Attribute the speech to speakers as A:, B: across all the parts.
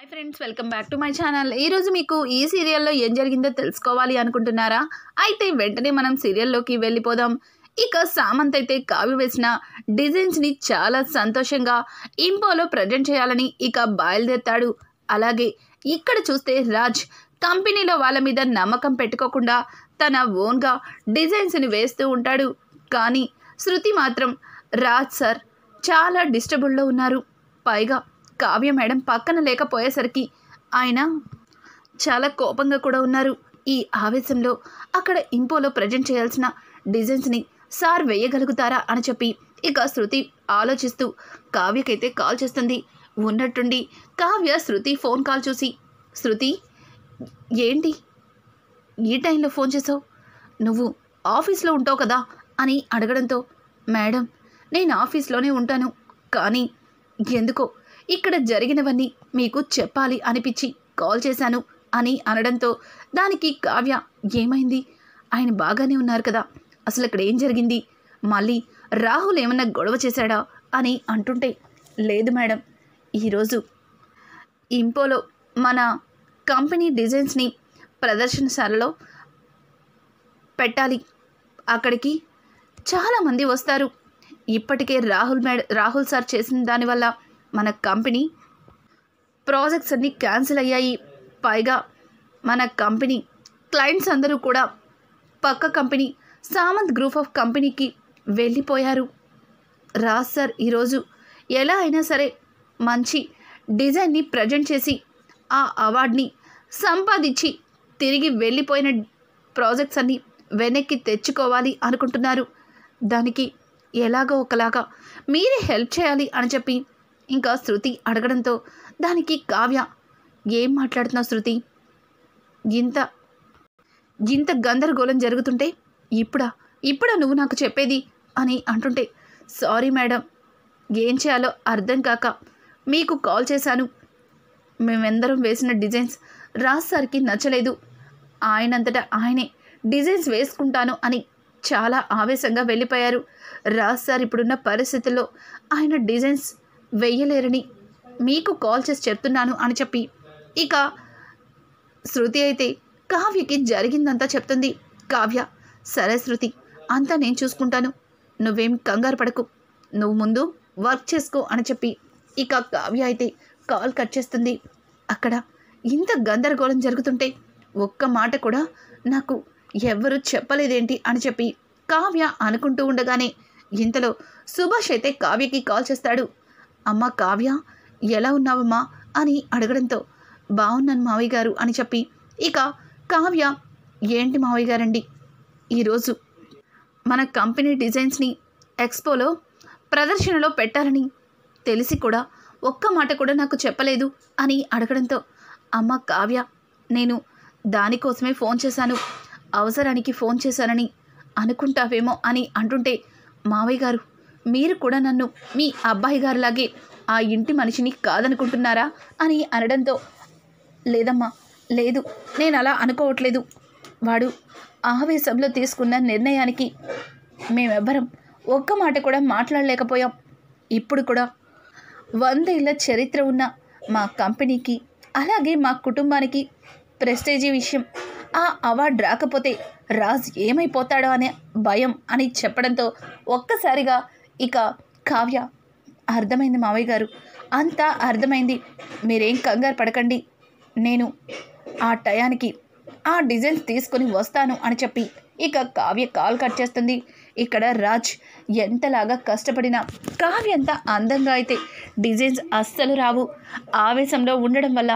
A: Hi friends, welcome back to my channel. ఈరోజు మీకు ఈ సీరియల్లో ఏం జరిగిందో తెలుసుకోవాలి అనుకుంటున్నారా? అయితే వెంటనే మనం సీరియల్లోకి వెళ్ళిపోదాం. ఇక సామంత్ అయితే కావ్య వేసిన డిజైన్స్ని చాలా సంతోషంగా ఇంపోలో ప్రజెంట్ చేయాలని ఇక బయలుదేరుతాడు. అలాగే ఇక్కడ చూస్తే రాజ్ కంపెనీలో వాళ్ళ మీద నమ్మకం పెట్టుకోకుండా తన ఓన్గా డిజైన్స్ని వేస్తూ ఉంటాడు. కానీ శృతి మాత్రం రాజ్ సార్ చాలా డిస్టర్బుల్లో ఉన్నారు. పైగా కావ్య మేడం పక్కన లేకపోయేసరికి ఆయన చాలా కోపంగా కూడా ఉన్నారు. ఈ ఆవేశంలో అక్కడ ఇంపోలో ప్రజెంట్ చేయాల్సిన డిజైన్స్ని సార్ వేయగలుగుతారా అని చెప్పి ఇక శృతి ఆలోచిస్తూ కావ్యకైతే కాల్ చేస్తుంది. ఉన్నట్టుండి కావ్య శృతి ఫోన్ కాల్ చూసి, శృతి ఏంటి ఈ టైంలో ఫోన్ చేసావు? నువ్వు ఆఫీస్లో ఉంటావు కదా అని అడగడంతో, మేడం నేను ఆఫీస్లోనే ఉంటాను, కానీ ఎందుకో ఇక్కడ జరిగినవన్నీ మీకు చెప్పాలి అనిపించి కాల్ చేశాను అని అనడంతో, దానికి కావ్య ఏమైంది, ఆయన బాగానే ఉన్నారు కదా, అసలు ఇక్కడ ఏం జరిగింది, మళ్ళీ రాహుల్ ఏమన్నా గొడవ చేశాడా అని అంటుంటే, లేదు మేడం, ఈరోజు ఇంపోలో మన కంపెనీ డిజైన్స్ని ప్రదర్శనశాలలో పెట్టాలి, అక్కడికి చాలామంది వస్తారు. ఇప్పటికే రాహుల్ సార్ చేసిన దానివల్ల మన కంపెనీ ప్రాజెక్ట్స్ అన్నీ క్యాన్సిల్ అయ్యాయి. పైగా మన కంపెనీ క్లయింట్స్ అందరూ కూడా పక్క కంపెనీ సామంత్ గ్రూప్ ఆఫ్ కంపెనీకి వెళ్ళిపోయారు. రాజ్ సార్ ఈరోజు ఎలా అయినా సరే మంచి డిజైన్ని ప్రజెంట్ చేసి ఆ అవార్డ్ని సంపాదించి తిరిగి వెళ్ళిపోయిన ప్రాజెక్ట్స్ అన్నీ వెనక్కి తెచ్చుకోవాలి అనుకుంటున్నారు. దానికి ఎలాగో ఒకలాగా మీరే హెల్ప్ చేయాలి అని చెప్పి ఇంకా శృతి అడగడంతో, దానికి కావ్య ఏం మాట్లాడుతున్నావు శృతి, ఇంత గందరగోళం జరుగుతుంటే ఇప్పుడా నువ్వు నాకు చెప్పేది అని అంటుంటే, సారీ మేడం, ఏం చేయాలో అర్థం కాక మీకు కాల్ చేశాను. మేమందరం వేసిన డిజైన్స్ రాజ్ సార్కి నచ్చలేదు, ఆయనంతటా ఆయనే డిజైన్స్ వేసుకుంటాను అని చాలా ఆవేశంగా వెళ్ళిపోయారు. రాజ్ సార్ ఇప్పుడున్న పరిస్థితుల్లో ఆయన డిజైన్స్ వెయ్యలేరని మీకు కాల్ చేసి చెప్తున్నాను అని చెప్పి ఇక శృతి అయితే కావ్యకి జరిగిందంతా చెప్తుంది. కావ్య, సరే శృతి, అంతా నేను చూసుకుంటాను, నువ్వేం కంగారు పడకు, నువ్వు ముందు వర్క్ చేసుకో అని చెప్పి ఇక కావ్య అయితే కాల్ కట్ చేస్తుంది. అక్కడ ఇంత గందరగోళం జరుగుతుంటే ఒక్క మాట కూడా నాకు ఎవ్వరూ చెప్పలేదేంటి అని చెప్పి కావ్య అనుకుంటూ ఉండగానే ఇంతలో సుభాష్ అయితే కావ్యకి కాల్ చేస్తాడు. అమ్మ కావ్య, ఎలా ఉన్నావమ్మా అని అడగడంతో, బాగున్నాను మావయ్య గారు అని చెప్పి ఇక కావ్య, ఏంటి మావయ్య గారండి, ఈరోజు మన కంపెనీ డిజైన్స్ని ఎక్స్పోలో ప్రదర్శనలో పెట్టాలని తెలిసి కూడా ఒక్క మాట కూడా నాకు చెప్పలేదు అని అడగడంతో, అమ్మ కావ్య, నేను దానికోసమే ఫోన్ చేశాను, అవసరానికి ఫోన్ చేశానని అనుకుంటావేమో అని అంటుంటే, మావయ్య గారు, మీరు కూడా నన్ను మీ అబ్బాయి గారిలాగే ఆ ఇంటి మనిషిని కాదనుకుంటున్నారా అని అనడంతో, లేదమ్మా, లేదు, నేను అలా అనుకోవట్లేదు, వాడు ఆవేశంలో తీసుకున్న నిర్ణయానికి మేమెవ్వరం ఒక్క మాట కూడా మాట్లాడలేకపోయాం. ఇప్పుడు కూడా 100 ఏళ్ల చరిత్ర ఉన్న మా కంపెనీకి అలాగే మా కుటుంబానికి ప్రెస్టేజీ విషయం, ఆ అవార్డు రాకపోతే రాజ్ ఏమైపోతాడో అనే భయం అని చెప్పడంతో ఒక్కసారిగా ఇక కావ్య, అర్థమైంది మావయ్య గారు, అంతా అర్థమైంది, మీరేం కంగారు పడకండి, నేను ఆ టయానికి ఆ డిజైన్స్ తీసుకొని వస్తాను అని చెప్పి ఇక కావ్య కాల్ కట్ చేస్తుంది. ఇక్కడ రాజ్ ఎంతలాగా కష్టపడినా కావ్య అంత అందంగా అయితే డిజైన్స్ అస్సలు రావు. ఆవేశంలో ఉండడం వల్ల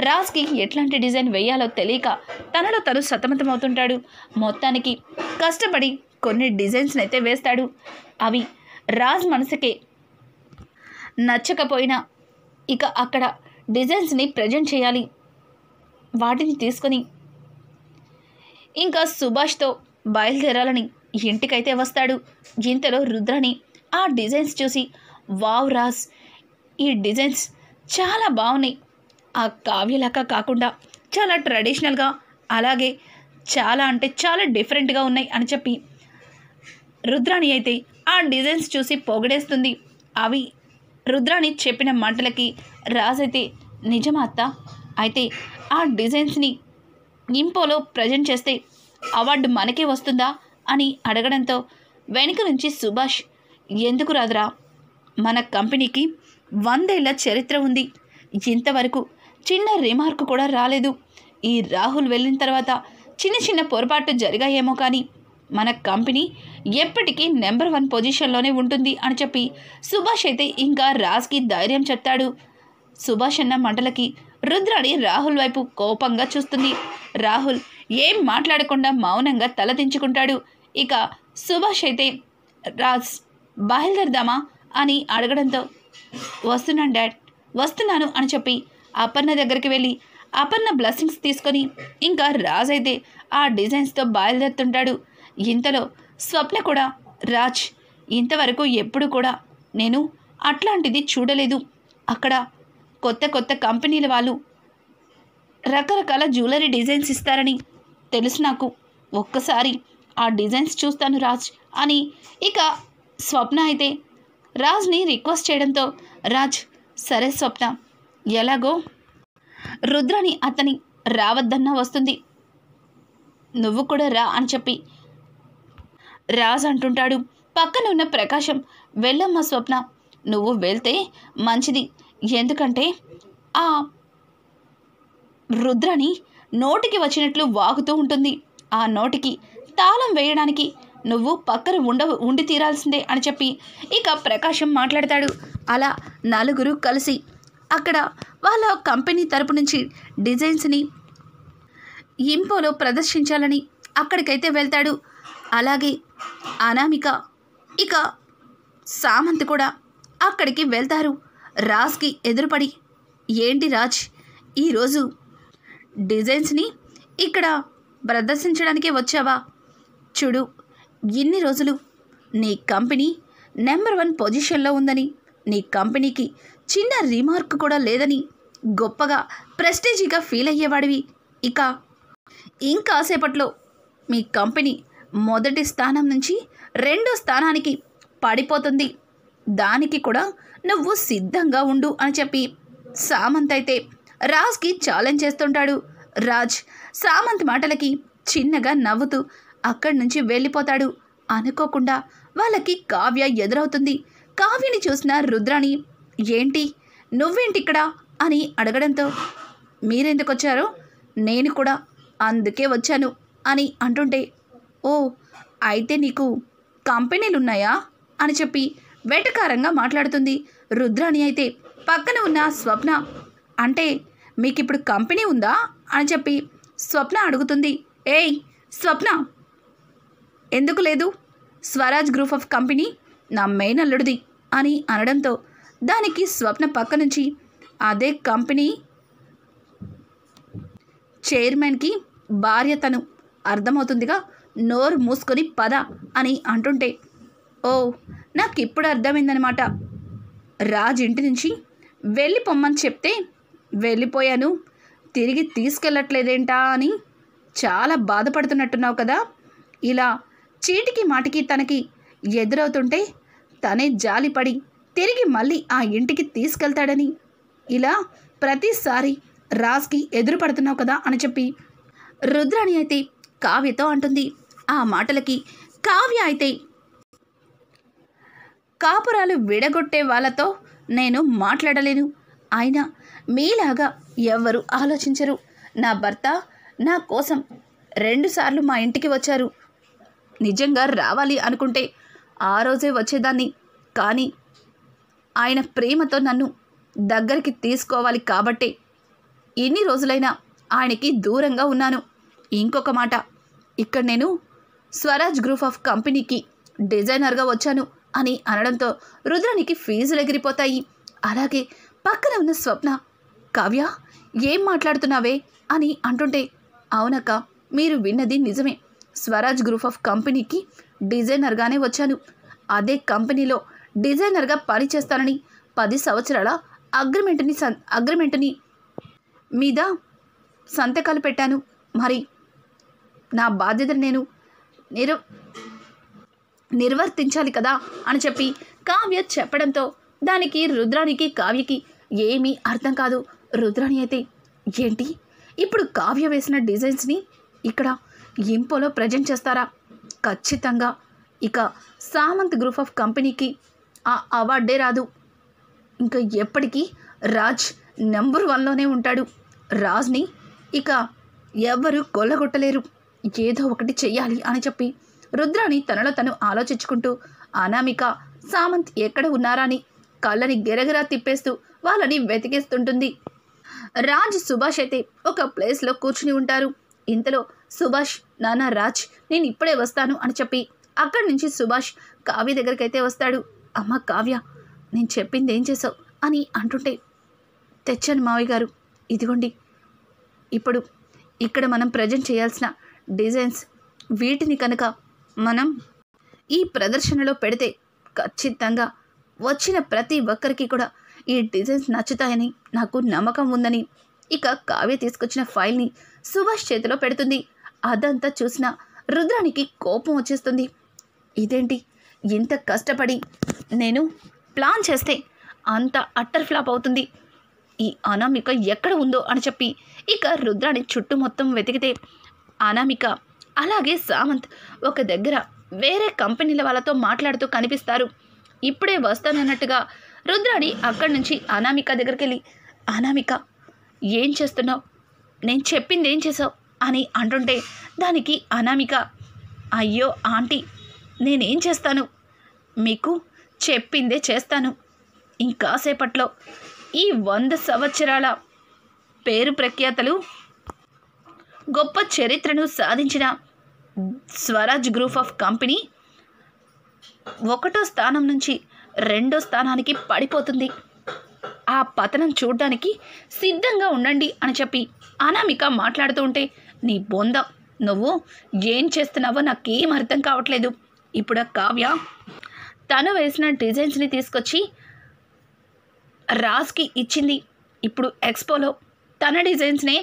A: రాజ్కి ఎట్లాంటి డిజైన్ వేయాలో తెలియక తనలో తను సతమతమవుతుంటాడు. మొత్తానికి కష్టపడి కొన్ని డిజైన్స్ని అయితే వేస్తాడు. అవి రాజ్ మనసుకే నచ్చకపోయినా ఇక అక్కడ డిజైన్స్ని ప్రజెంట్ చేయాలి. వాటిని తీసుకొని ఇంకా సుభాష్తో బయలుదేరాలని ఇంటికైతే వస్తాడు. ఇంతలో రుద్రాని ఆ డిజైన్స్ చూసి, వావ్ రాజ్, ఈ డిజైన్స్ చాలా బాగున్నాయి, ఆ కావ్యలాగా కాకుండా చాలా ట్రెడిషనల్గా, అలాగే చాలా అంటే చాలా డిఫరెంట్గా ఉన్నాయి అని చెప్పి రుద్రాణి అయితే ఆ డిజైన్స్ చూసి పొగిడేస్తుంది. అవి రుద్రాణి చెప్పిన మాటలకి రాజ్ అయితే నిజమా అత్త? అయితే ఆ డిజైన్స్ని ఇంపోలో ప్రజెంట్ చేస్తే అవార్డు మనకే వస్తుందా అని అడగడంతో వెనుక నుంచి సుభాష్, ఎందుకు రాదురా, మన కంపెనీకి 100 ఏళ్ల చరిత్ర ఉంది, ఇంతవరకు చిన్న రిమార్క్ కూడా రాలేదు. ఈ రాహుల్ వెళ్ళిన తర్వాత చిన్న చిన్న పొరపాట్లు జరిగాయేమో కానీ మన కంపెనీ ఎప్పటికీ నెంబర్ 1 పొజిషన్లోనే ఉంటుంది అని చెప్పి సుభాష్ అయితే ఇంకా రాజ్కి ధైర్యం చెప్తాడు. సుభాష్ అన్న మంటలకి రుద్రాణి రాహుల్ వైపు కోపంగా చూస్తుంది. రాహుల్ ఏం మాట్లాడకుండా మౌనంగా తలదించుకుంటాడు. ఇక సుభాష్ అయితే, రాజ్ బయలుదేరదామా అని అడగడంతో, వస్తున్నాను డాడ్, వస్తున్నాను అని చెప్పి అపర్ణ దగ్గరికి వెళ్ళి అపర్ణ బ్లెస్సింగ్స్ తీసుకొని ఇంకా రాజ్ అయితే ఆ డిజైన్స్తో బయలుదేరుతుంటాడు. ఇంతలో స్వప్న కూడా, రాజ్, ఇంతవరకు ఎప్పుడు కూడా నేను అట్లాంటిది చూడలేదు. అక్కడ కొత్త కొత్త కంపెనీల వాళ్ళు రకరకాల జ్యువెలరీ డిజైన్స్ ఇస్తారని తెలుసు నాకు. ఒక్కసారి ఆ డిజైన్స్ చూస్తాను రాజ్ అని ఇక స్వప్న అయితే రాజ్ని రిక్వెస్ట్ చేయడంతో, రాజ్, సరే స్వప్న, ఎలాగో రుద్రాని అతని రావద్దన్నా వస్తుంది, నువ్వు కూడా రా అని చెప్పి రాజ్ అంటుంటాడు. పక్కన ఉన్న ప్రకాశం, వెళ్ళమ్మా స్వప్న, నువ్వు వెళ్తే మంచిది, ఎందుకంటే ఆ రుద్రాని నోటికి వచ్చినట్లు వాగుతూ ఉంటుంది, ఆ నోటికి తాళం వేయడానికి నువ్వు పక్కన ఉండి తీరాల్సిందే అని చెప్పి ఇక ప్రకాశం మాట్లాడతాడు. అలా నలుగురు కలిసి అక్కడ వాళ్ళ కంపెనీ తరపు నుంచి డిజైన్స్ని ఇంపోలో ప్రదర్శించాలని అక్కడికైతే వెళ్తాడు. అలాగే అనామిక ఇక సామంత్ కూడా అక్కడికి వెళ్తారు. రాజ్కి ఎదురుపడి, ఏంటి రాజ్, ఈరోజు డిజైన్స్ని ఇక్కడ ప్రదర్శించడానికే వచ్చావా? చూడు, ఇన్ని రోజులు నీ కంపెనీ నెంబర్ 1 పొజిషన్లో ఉందని, నీ కంపెనీకి చిన్న రిమార్క్ కూడా లేదని గొప్పగా ప్రెస్టేజీగా ఫీల్ అయ్యేవాడివి. ఇక ఇంకాసేపట్లో మీ కంపెనీ మొదటి స్థానం నుంచి 2వ స్థానానికి పడిపోతుంది, దానికి కూడా నువ్వు సిద్ధంగా ఉండు అని చెప్పి సామంత్ అయితే రాజ్కి ఛాలెంజ్ చేస్తుంటాడు. రాజ్ సామంత్ మాటలకి చిన్నగా నవ్వుతూ అక్కడి నుంచి వెళ్ళిపోతాడు. అనుకోకుండా వాళ్ళకి కావ్య ఎదురవుతుంది. కావ్యని చూసిన రుద్రాణి, ఏంటి, నువ్వేంటి ఇక్కడ అని అడగడంతో, మీరెందుకు వచ్చారో నేను కూడా అందుకే వచ్చాను అని అంటుంటే, ఓ అయితే నీకు కంపెనీలున్నాయా అని చెప్పి వెటకారంగా మాట్లాడుతుంది. రుద్రాణి అయితే పక్కన ఉన్న స్వప్న, అంటే మీకిప్పుడు కంపెనీ ఉందా అని చెప్పి స్వప్న అడుగుతుంది. ఏయ్ స్వప్న, ఎందుకు లేదు, స్వరాజ్ గ్రూప్ ఆఫ్ కంపెనీ నా మెయిన్ అల్లుడిది అని అనడంతో దానికి స్వప్న పక్క నుంచి, అదే కంపెనీ చైర్మన్కి భార్య, తను అర్థమవుతుందిగా, నోరు మూసుకొని పద అని అంటుంటే, ఓ నాకు ఇప్పుడు అర్థమైందనమాట, రాజ్ ఇంటి నుంచి వెళ్ళిపోమ్మని చెప్తే వెళ్ళిపోయాను, తిరిగి తీసుకెళ్ళట్లేదేంటా అని చాలా బాధపడుతున్నట్టున్నావు కదా. ఇలా చీటికి మాటికి తనకి ఎదురవుతుంటే తనే జాలిపడి తిరిగి మళ్ళీ ఆ ఇంటికి తీసుకెళ్తాడని ఇలా ప్రతిసారి రాజ్కి ఎదురు పడుతున్నావు కదా అని చెప్పి రుద్రాణి అయితే కావ్యతో అంటుంది. ఆ మాటలకి కావ్య అయితే, కాపురాలు విడగొట్టే వాళ్ళతో నేను మాట్లాడలేను, అయినా మీలాగా ఎవ్వరు ఆలోచించరు. నా భర్త నా కోసం 2 సార్లు మా ఇంటికి వచ్చారు, నిజంగా రావాలి అనుకుంటే ఆ రోజే వచ్చేదాన్ని, కానీ ఆయన ప్రేమతో నన్ను దగ్గరికి తీసుకోవాలి కాబట్టే ఎన్ని రోజులైనా ఆయనకి దూరంగా ఉన్నాను. ఇంకొక మాట, ఇక్కడ నేను స్వరాజ్ గ్రూప్ ఆఫ్ కంపెనీకి డిజైనర్గా వచ్చాను అని అనడంతో రుద్రానికి ఫీజులు ఎగిరిపోతాయి. అలాగే పక్కన ఉన్న స్వప్న, కావ్య ఏం మాట్లాడుతున్నావే అని అంటుంటే, అవునక్క, మీరు విన్నది నిజమే, స్వరాజ్ గ్రూప్ ఆఫ్ కంపెనీకి డిజైనర్గానే వచ్చాను, అదే కంపెనీలో డిజైనర్గా పనిచేస్తానని 10 సంవత్సరాల అగ్రిమెంట్ని మీద సంతకాలు పెట్టాను, మరి నా బాధ్యతను నేను నిర్వర్తించాలి కదా అని చెప్పి కావ్య చెప్పడంతో దానికి రుద్రానికి కావ్యకి ఏమీ అర్థం కాదు. రుద్రాణి అయితే ఏంటి ఇప్పుడు కావ్య వేసిన డిజైన్స్ని ఇక్కడ ఇంపోలో ప్రజెంట్ చేస్తారా? ఖచ్చితంగా ఇక సామంత్ గ్రూప్ ఆఫ్ కంపెనీకి ఆ అవార్డే రాదు. ఇంకా ఎప్పటికీ రాజ్ నెంబర్ 1లోనే ఉంటాడు. రాజ్ని ఇక ఎవ్వరూ కొల్లగొట్టలేరు. ఏదో ఒకటి చెయ్యాలి అని చెప్పి రుద్రాణి తనలో తను ఆలోచించుకుంటూ అనామిక సామంత్ ఎక్కడ ఉన్నారా అని కళ్ళని గిరగిరా తిప్పేస్తూ వాళ్ళని వెతికేస్తుంటుంది. రాజ్ సుభాష్ అయితే ఒక ప్లేస్లో కూర్చుని ఉంటారు. ఇంతలో సుభాష్, నాన్న రాజ్, నేను ఇప్పుడే వస్తాను అని చెప్పి అక్కడి నుంచి సుభాష్ కావ్య దగ్గరికైతే వస్తాడు. అమ్మ కావ్య, నేను చెప్పింది ఏం చేసావు అని అంటుంటే, తెచ్చాను మావయ్య గారు, ఇదిగోండి. ఇప్పుడు ఇక్కడ మనం ప్రజెంట్ చేయాల్సిన డిజైన్స్, వీటిని కనుక మనం ఈ ప్రదర్శనలో పెడితే ఖచ్చితంగా వచ్చిన ప్రతి ఒక్కరికి కూడా ఈ డిజైన్స్ నచ్చుతాయని నాకు నమ్మకం ఉందని ఇక కావ్య తీసుకొచ్చిన ఫైల్ని సుభాష్ చేతిలో పెడుతుంది. అదంతా చూసిన రుద్రానికి కోపం వచ్చేస్తుంది. ఇదేంటి, ఇంత కష్టపడి నేను ప్లాన్ చేస్తే అంత అట్టర్ ఫ్లాప్ అవుతుంది, ఈ అనామిక ఎక్కడ ఉందో అని చెప్పి ఇక రుద్రాణి చుట్టూ మొత్తం వెతికితే అనామిక అలాగే సామంత్ ఒక దగ్గర వేరే కంపెనీల వాళ్ళతో మాట్లాడుతూ కనిపిస్తారు. ఇప్పుడే వస్తానన్నట్టుగా రుద్రాణి అక్కడి నుంచి అనామిక దగ్గరికి వెళ్ళి, అనామిక ఏం చేస్తున్నావు, నేను చెప్పింది ఏం చేసావు అని అంటుంటే దానికి అనామిక, అయ్యో ఆంటీ, నేనేం చేస్తాను, మీకు చెప్పిందే చేస్తాను. ఇంకాసేపట్లో ఈ 100 సంవత్సరాల పేరు ప్రఖ్యాతలు గొప్ప చరిత్రను సాధించిన స్వరాజ్ గ్రూప్ ఆఫ్ కంపెనీ 1వ స్థానం నుంచి 2వ స్థానానికి పడిపోతుంది. ఆ పతనం చూడ్డానికి సిద్ధంగా ఉండండి అని చెప్పి అనామిక మాట్లాడుతూ ఉంటే, నీ బొంద, నువ్వు ఏం చేస్తున్నావో నాకేం అర్థం కావట్లేదు. ఇప్పుడు కావ్య తను వేసిన డిజైన్స్ని తీసుకొచ్చి రాజ్కి ఇచ్చింది. ఇప్పుడు ఎక్స్పోలో తన డిజైన్స్నే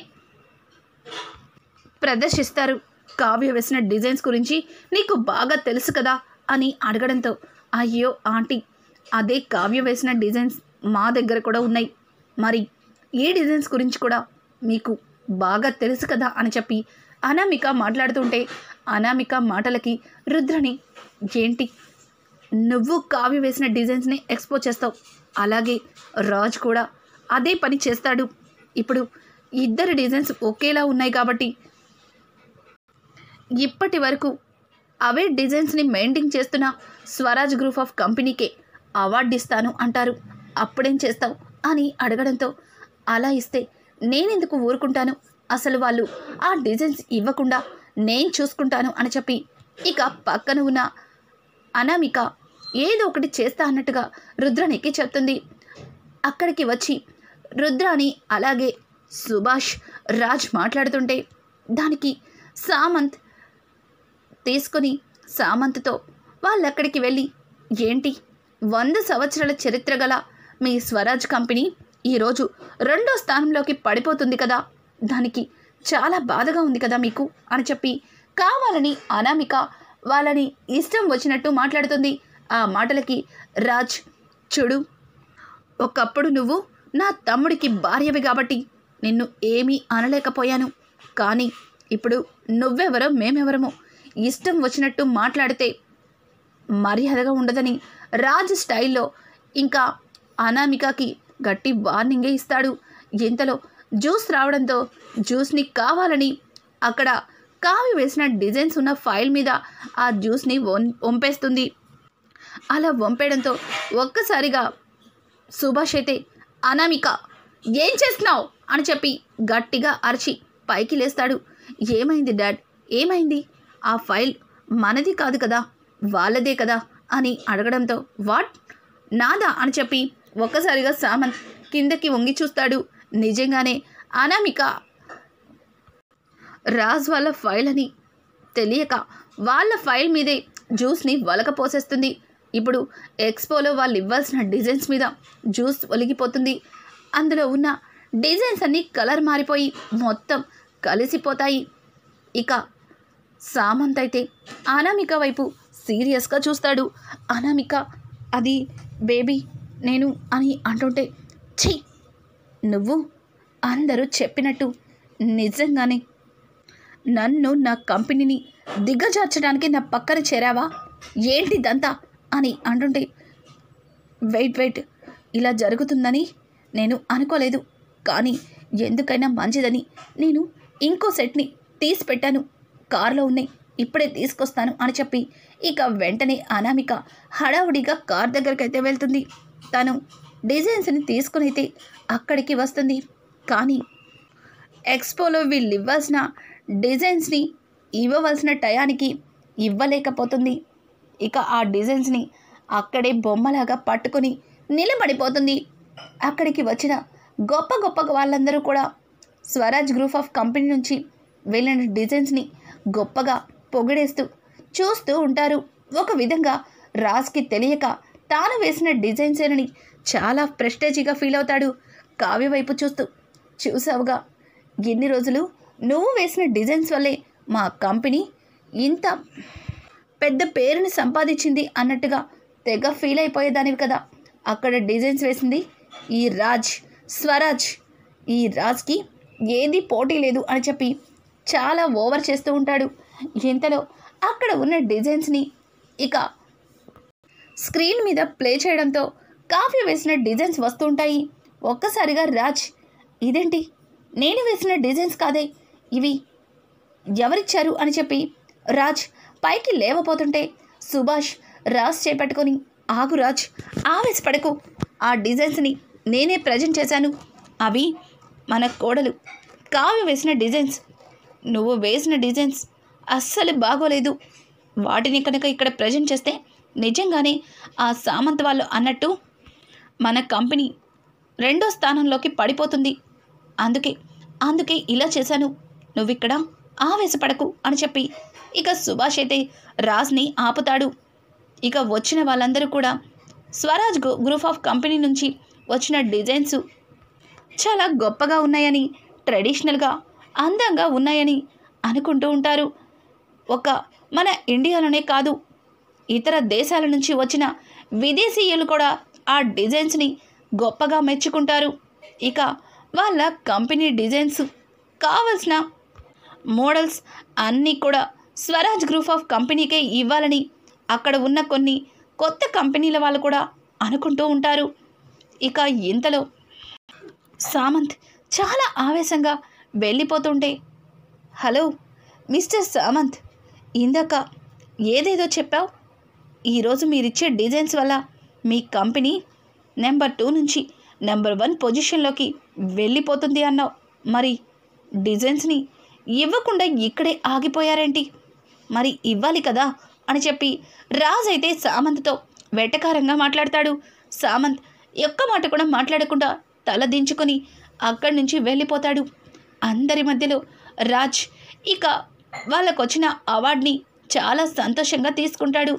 A: ప్రదర్శిస్తారు. కావ్య వేసిన డిజైన్స్ గురించి నీకు బాగా తెలుసు కదా అని అడగడంతో, అయ్యో ఆంటీ, అదే కావ్య వేసిన డిజైన్స్ మా దగ్గర కూడా ఉన్నాయి, మరి ఈ డిజైన్స్ గురించి కూడా మీకు బాగా తెలుసు కదా అని చెప్పి అనామిక మాట్లాడుతుంటే, అనామిక మాటలకి రుద్రని, ఏంటి నువ్వు కావ్య వేసిన డిజైన్స్ని ఎక్స్పోజ్ చేస్తావు, అలాగే రాజ్ కూడా అదే పని చేస్తాడు. ఇప్పుడు ఇద్దరి డిజైన్స్ ఒకేలా ఉన్నాయి కాబట్టి ఇప్పటి వరకు అవే డిజైన్స్ని మెయింటైన్ చేస్తున్న స్వరాజ్ గ్రూప్ ఆఫ్ కంపెనీకే అవార్డు ఇస్తాను అంటారు, అప్పుడేం చేస్తావు అని అడగడంతో, అలా ఇస్తే నేనెందుకు ఊరుకుంటాను, అసలు వాళ్ళు ఆ డిజైన్స్ ఇవ్వకుండా నేను చూసుకుంటాను అని చెప్పి ఇక పక్కన ఉన్న అనామిక ఏదో ఒకటి చేస్తా అన్నట్టుగా రుద్రానికి చెప్తుంది. అక్కడికి వచ్చి రుద్రాని అలాగే సుభాష్, రాజ్ మాట్లాడుతుంటే దానికి సామంత్ తీసుకొని సామంత్తో వాళ్ళక్కడికి వెళ్ళి, ఏంటి 100 సంవత్సరాల చరిత్ర గల మీ స్వరాజ్ కంపెనీ ఈరోజు 2వ స్థానంలోకి పడిపోతుంది కదా, దానికి చాలా బాధగా ఉంది కదా మీకు అని చెప్పి కావాలని అనామిక వాళ్ళని ఇష్టం వచ్చినట్టు మాట్లాడుతుంది. ఆ మాటలకి రాజ్, చూడు, ఒకప్పుడు నువ్వు నా తమ్ముడికి భార్యవి కాబట్టి నిన్ను ఏమీ అనలేకపోయాను, కానీ ఇప్పుడు నువ్వెవరో మేమెవరమో ఇష్టం వచ్చినట్టు మాట్లాడితే మర్యాదగా ఉండదని రాజ్ స్టైల్లో ఇంకా అనామికకి గట్టి వార్నింగే ఇస్తాడు. ఇంతలో జ్యూస్ రావడంతో జ్యూస్ని కావాలని అక్కడ కావ్య వేసిన డిజైన్స్ ఉన్న ఫైల్ మీద ఆ జ్యూస్ని వంపేస్తుంది. అలా వంపేయడంతో ఒక్కసారిగా సుభాష్ అయితే, అనామిక ఏం చేస్తున్నావు అని చెప్పి గట్టిగా అరిచి పైకి లేస్తాడు. ఏమైంది డాడ్, ఏమైంది, ఆ ఫైల్ మనది కాదు కదా, వాళ్ళదే కదా అని అడగడంతో, వాట్, నాదా అని చెప్పి ఒక్కసారిగా సామంత్ కిందకి వంగి చూస్తాడు. నిజంగానే అనామిక రాజ్ వాళ్ళ ఫైల్ అని తెలియక వాళ్ళ ఫైల్ మీదే జ్యూస్ని వలకపోసేస్తుంది. ఇప్పుడు ఎక్స్పోలో వాళ్ళు ఇవ్వాల్సిన డిజైన్స్ మీద జ్యూస్ ఒలిగిపోతుంది. అందులో ఉన్న డిజైన్స్ అన్నీ కలర్ మారిపోయి మొత్తం కలిసిపోతాయి. ఇక సామంత్ అయితే అనామిక వైపు సీరియస్గా చూస్తాడు. అనామిక, అది బేబీ నేను అని అంటుంటే, ఛీ, నువ్వు అందరూ చెప్పినట్టు నిజంగానే నన్ను నా కంపెనీని దిగజార్చడానికి నా పక్కన చేరావా ఏంటిదంతా అని అంటుంటే వెయిట్ ఇలా జరుగుతుందని నేను అనుకోలేదు. కానీ ఎందుకైనా మంచిదని నేను ఇంకో సెట్ని తీసి పెట్టాను, కారులో ఉన్నాయి, ఇప్పుడే తీసుకొస్తాను అని చెప్పి ఇక వెంటనే అనామిక హడావుడిగా కార్ దగ్గరికి వెళ్తుంది. తను డిజైన్స్ని తీసుకునైతే అక్కడికి వస్తుంది. కానీ ఎక్స్పోలో వీళ్ళు ఇవ్వాల్సిన డిజైన్స్ని ఇవ్వవలసిన టయానికి ఇవ్వలేకపోతుంది. ఇక ఆ డిజైన్స్ని అక్కడే బొమ్మలాగా పట్టుకొని నిలబడిపోతుంది. అక్కడికి వచ్చిన గొప్ప వాళ్ళందరూ కూడా స్వరాజ్ గ్రూప్ ఆఫ్ కంపెనీ నుంచి వెళ్ళిన డిజైన్స్ని గొప్పగా పొగిడేస్తూ చూస్తూ ఉంటారు. ఒక విధంగా రాజ్కి తెలియక తాను వేసిన డిజైన్సేనని చాలా ప్రెస్టేజీగా ఫీల్ అవుతాడు. కావ్య వైపు చూసావుగా, ఎన్ని రోజులు నువ్వు వేసిన డిజైన్స్ వల్లే మా కంపెనీ ఇంత పెద్ద పేరుని సంపాదించింది అన్నట్టుగా తెగ ఫీల్ అయిపోయేదానివి కదా. అక్కడ డిజైన్స్ వేసింది ఈ స్వరాజ్, ఈ రాజ్కి ఏది పోటీ లేదు అని చెప్పి చాలా ఓవర్ చేస్తూ ఉంటాడు. ఇంతలో అక్కడ ఉన్న డిజైన్స్ని ఇక స్క్రీన్ మీద ప్లే చేయడంతో కావ్య వేసిన డిజైన్స్ వస్తూ ఉంటాయి. ఒక్కసారిగా రాజ్, ఇదేంటి నేను వేసిన డిజైన్స్ కాదే, ఇవి ఎవరిచ్చారు అని చెప్పి రాజ్ పైకి లేవపోతుంటే సుభాష్ రాజ్ చేపట్టుకొని, ఆగు రాజ్, ఆవేశపడకు, ఆ డిజైన్స్ని నేనే ప్రజెంట్ చేశాను, అవి మన కోడలు కావ్య వేసిన డిజైన్స్, నువ్వు వేసిన డిజైన్స్ అస్సలు బాగోలేదు, వాటిని కనుక ఇక్కడ ప్రజెంట్ చేస్తే నిజంగానే ఆ సామంత్ వాళ్ళు అన్నట్టు మన కంపెనీ 2వ స్థానంలోకి పడిపోతుంది, అందుకే ఇలా చేశాను, నువ్విక్కడ ఆవేశపడకు అని చెప్పి ఇక సుభాష్ అయితే రాజ్ని ఆపుతాడు. ఇక వచ్చిన వాళ్ళందరూ కూడా స్వరాజ్ గ్రూప్ ఆఫ్ కంపెనీ నుంచి వచ్చిన డిజైన్స్ చాలా గొప్పగా ఉన్నాయని, ట్రెడిషనల్గా అందంగా ఉన్నాయని అనుకుంటూ ఉంటారు. ఒక మన ఇండియాలోనే కాదు, ఇతర దేశాల నుంచి వచ్చిన విదేశీయులు కూడా ఆ డిజైన్స్ని గొప్పగా మెచ్చుకుంటారు. ఇక వాళ్ళ కంపెనీ డిజైన్స్ కావలసిన మోడల్స్ అన్నీ కూడా స్వరాజ్ గ్రూప్ ఆఫ్ కంపెనీకే ఇవ్వాలని అక్కడ ఉన్న కొన్ని కొత్త కంపెనీల వాళ్ళు కూడా అనుకుంటూ ఉంటారు. ఇక ఇంతలో సామంత్ చాలా ఆవేశంగా వెళ్ళిపోతుంటే, హలో మిస్టర్ సామంత్, ఇందాక ఏదేదో చెప్పావు, ఈరోజు మీరిచ్చే డిజైన్స్ వల్ల మీ కంపెనీ నెంబర్ 2 నుంచి నెంబర్ 1 పొజిషన్లోకి వెళ్ళిపోతుంది అన్నావు, మరి డిజైన్స్ని ఇవ్వకుండా ఇక్కడే ఆగిపోయారేంటి, మరి ఇవ్వాలి కదా అని చెప్పి రాజ్ అయితే సామంత్తో వెటకారంగా మాట్లాడతాడు. సామంత్ ఒక్క మాట కూడా మాట్లాడకుండా తల దించుకొని అక్కడి నుంచి వెళ్ళిపోతాడు. అందరి మధ్యలో రాజ్ ఇక వాళ్ళకొచ్చిన అవార్డుని చాలా సంతోషంగా తీసుకుంటాడు.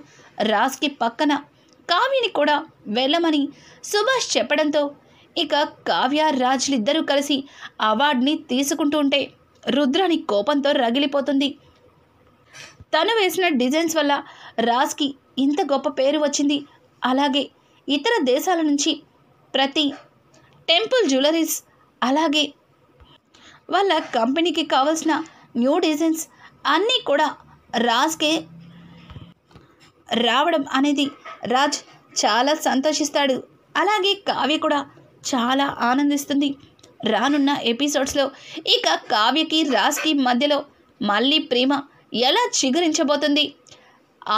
A: రాజ్కి పక్కన కావ్యని కూడా వెళ్ళమని సుభాష్ చెప్పడంతో ఇక కావ్య రాజ్లిద్దరూ కలిసి అవార్డుని తీసుకుంటూ ఉంటే రుద్రాని కోపంతో రగిలిపోతుంది. తను వేసిన డిజైన్స్ వల్ల రాజ్కి ఇంత గొప్ప పేరు వచ్చింది, అలాగే ఇతర దేశాల నుంచి ప్రతి టెంపుల్ జ్యువెలరీస్, అలాగే వాళ్ళ కంపెనీకి కావాల్సిన న్యూ డిజైన్స్ అన్నీ కూడా రాజ్కే రావడం అనేది రాజ్ చాలా సంతోషిస్తాడు. అలాగే కావ్య కూడా చాలా ఆనందిస్తుంది. రానున్న ఎపిసోడ్స్లో ఇక కావ్యకి రాజ్కి మధ్యలో మళ్ళీ ప్రేమ ఎలా చిగురించబోతుంది,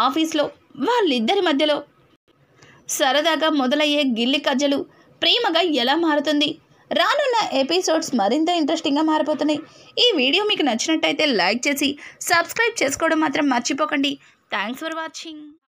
A: ఆఫీస్లో వాళ్ళిద్దరి మధ్యలో సరదాగా మొదలయ్యే గిల్లి కజ్జలు ప్రేమగా ఎలా మారుతుంది, రానున్న ఎపిసోడ్స్ మరింత ఇంట్రెస్టింగ్గా మారిపోతున్నాయి. ఈ వీడియో మీకు నచ్చినట్టయితే లైక్ చేసి సబ్స్క్రైబ్ చేసుకోవడం మాత్రం మర్చిపోకండి. Thanks for watching.